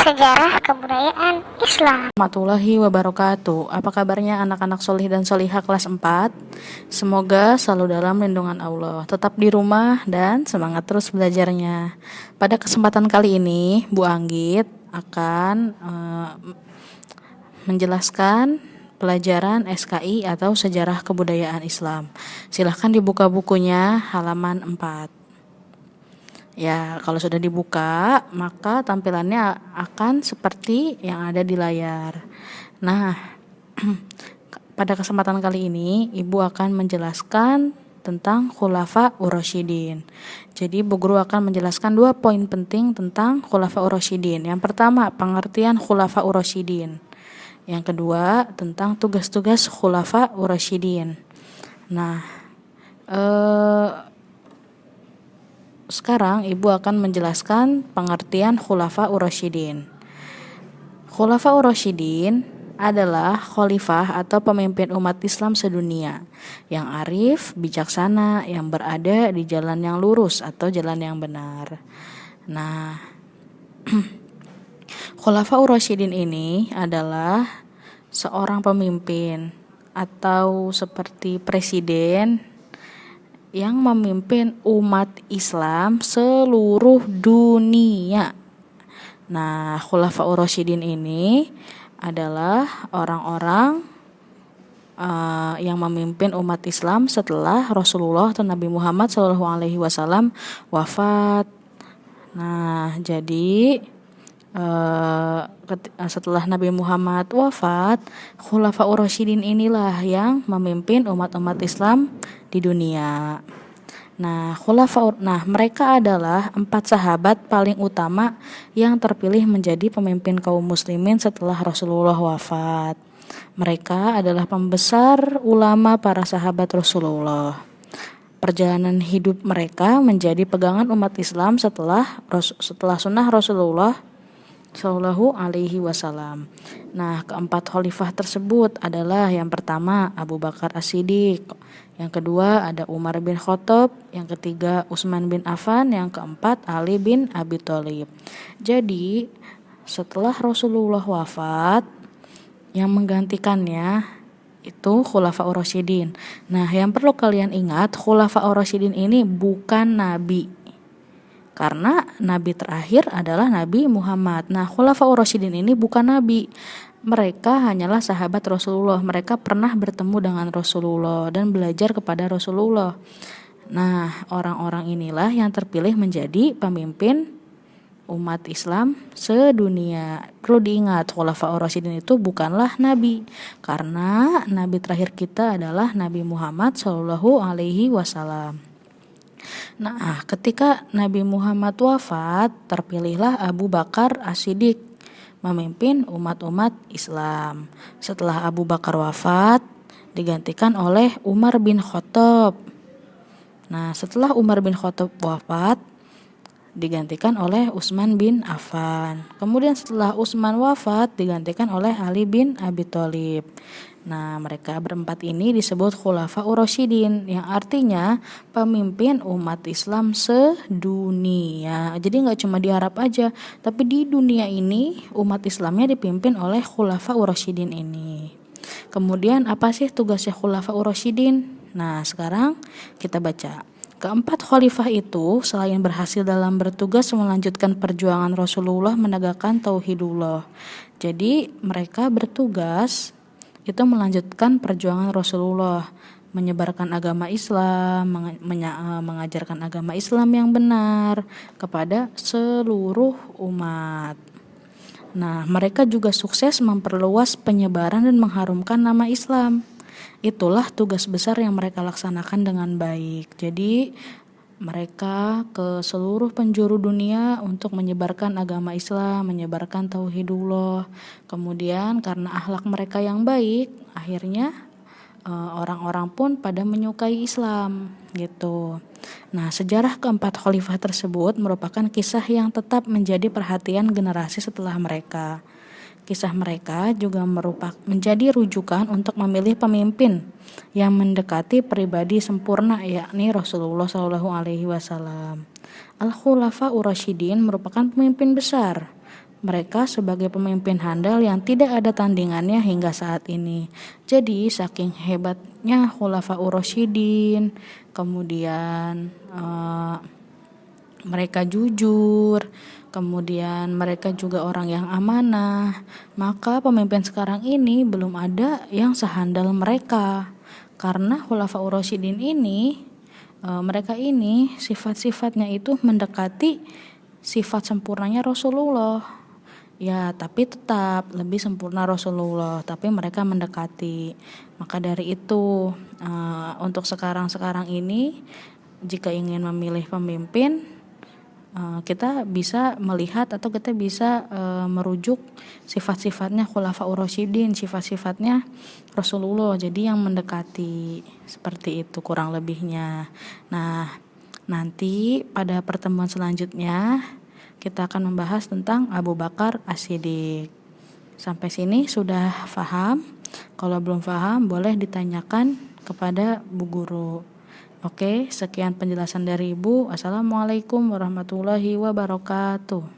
sejarah kebudayaan Islam. Warahmatullahi wabarakatuh. Apa kabarnya anak-anak solih dan solihah kelas 4? Semoga selalu dalam lindungan Allah. Tetap di rumah dan semangat terus belajarnya. Pada kesempatan kali ini, Bu Anggit akan menjelaskan pelajaran SKI atau Sejarah Kebudayaan Islam. Silahkan dibuka bukunya halaman 4. Ya, kalau sudah dibuka, maka tampilannya akan seperti yang ada di layar. Nah, pada kesempatan kali ini, Ibu akan menjelaskan tentang Khulafa Ur-Rasyidin. Jadi, Bu Guru akan menjelaskan 2 poin penting tentang Khulafa Ur-Rasyidin. Yang pertama, pengertian Khulafa Ur-Rasyidin. Yang kedua, tentang tugas-tugas Khulafa Ur-Rasyidin. Nah, sekarang Ibu akan menjelaskan pengertian Khulafa Ur-Rasyidin. Khulafa Ur-Rasyidin adalah khalifah atau pemimpin umat Islam sedunia yang arif, bijaksana, yang berada di jalan yang lurus atau jalan yang benar. Nah, Khulafa Ur-Rasyidin ini adalah seorang pemimpin atau seperti presiden yang memimpin umat Islam seluruh dunia. Nah, Khulafa Ur-Rasyidin ini adalah orang-orang yang memimpin umat Islam setelah Rasulullah atau Nabi Muhammad SAW wafat. Nah, jadi setelah Nabi Muhammad wafat, Khulafa Ur-Rasyidin inilah yang memimpin umat-umat Islam di dunia. Nah, mereka adalah 4 sahabat paling utama yang terpilih menjadi pemimpin kaum muslimin setelah Rasulullah wafat. Mereka adalah pembesar ulama para sahabat Rasulullah. Perjalanan hidup mereka menjadi pegangan umat Islam setelah sunnah Rasulullah Shallallahu Alaihi Wasallam. Nah, keempat khalifah tersebut adalah yang pertama Abu Bakar As-Siddiq, yang kedua ada Umar bin Khattab, yang ketiga Utsman bin Affan, yang keempat Ali bin Abi Thalib. Jadi setelah Rasulullah wafat, yang menggantikannya itu Khulafa Ur-Rasyidin. Nah, yang perlu kalian ingat, Khulafa Ur-Rasyidin ini bukan nabi. Karena nabi terakhir adalah Nabi Muhammad. Nah, Khulafa Ur-Rasyidin ini bukan nabi. Mereka hanyalah sahabat Rasulullah. Mereka pernah bertemu dengan Rasulullah dan belajar kepada Rasulullah. Nah, orang-orang inilah yang terpilih menjadi pemimpin umat Islam sedunia. Perlu diingat, Khulafa Ur-Rasyidin itu bukanlah nabi. Karena nabi terakhir kita adalah Nabi Muhammad SAW. Nah, ketika Nabi Muhammad wafat, terpilihlah Abu Bakar As-Siddiq memimpin umat-umat Islam. Setelah Abu Bakar wafat, digantikan oleh Umar bin Khattab. Nah, setelah Umar bin Khattab wafat, digantikan oleh Utsman bin Affan. Kemudian setelah Utsman wafat, digantikan oleh Ali bin Abi Thalib. Nah, mereka berempat ini disebut Khulafa Ur-Rasyidin, yang artinya pemimpin umat Islam sedunia. Jadi nggak cuma di Arab aja, tapi di dunia ini umat Islamnya dipimpin oleh Khulafa Ur-Rasyidin ini. Kemudian apa sih tugasnya Khulafa Ur-Rasyidin? Nah, sekarang kita baca. Keempat khalifah itu selain berhasil dalam bertugas melanjutkan perjuangan Rasulullah menegakkan tauhidullah. Jadi mereka bertugas itu melanjutkan perjuangan Rasulullah, menyebarkan agama Islam, mengajarkan agama Islam yang benar kepada seluruh umat. Nah, mereka juga sukses memperluas penyebaran dan mengharumkan nama Islam. Itulah tugas besar yang mereka laksanakan dengan baik. Jadi mereka ke seluruh penjuru dunia untuk menyebarkan agama Islam, menyebarkan tauhidullah. Kemudian karena akhlak mereka yang baik, akhirnya orang-orang pun pada menyukai Islam gitu. Nah, sejarah keempat khalifah tersebut merupakan kisah yang tetap menjadi perhatian generasi setelah mereka. Kisah mereka juga menjadi rujukan untuk memilih pemimpin yang mendekati pribadi sempurna, yakni Rasulullah SAW. Al-Khulafa Ur-Rasyidin merupakan pemimpin besar, mereka sebagai pemimpin handal yang tidak ada tandingannya hingga saat ini. Jadi saking hebatnya Khulafaur Rasyidin, kemudian mereka jujur, kemudian mereka juga orang yang amanah, maka pemimpin sekarang ini belum ada yang sehandal mereka. Karena Khulafaur Rasyidin ini, mereka ini sifat-sifatnya itu mendekati sifat sempurnanya Rasulullah. Ya, tapi tetap lebih sempurna Rasulullah, tapi mereka mendekati. Maka dari itu, untuk sekarang-sekarang ini, jika ingin memilih pemimpin, kita bisa melihat atau kita bisa merujuk sifat-sifatnya Khulafaur Rasyidin, sifat-sifatnya Rasulullah. Jadi yang mendekati, seperti itu kurang lebihnya. Nah, nanti pada pertemuan selanjutnya kita akan membahas tentang Abu Bakar As-Siddiq. Sampai sini sudah paham? Kalau belum paham boleh ditanyakan kepada Bu Guru. Oke, sekian penjelasan dari Ibu. Assalamualaikum warahmatullahi wabarakatuh.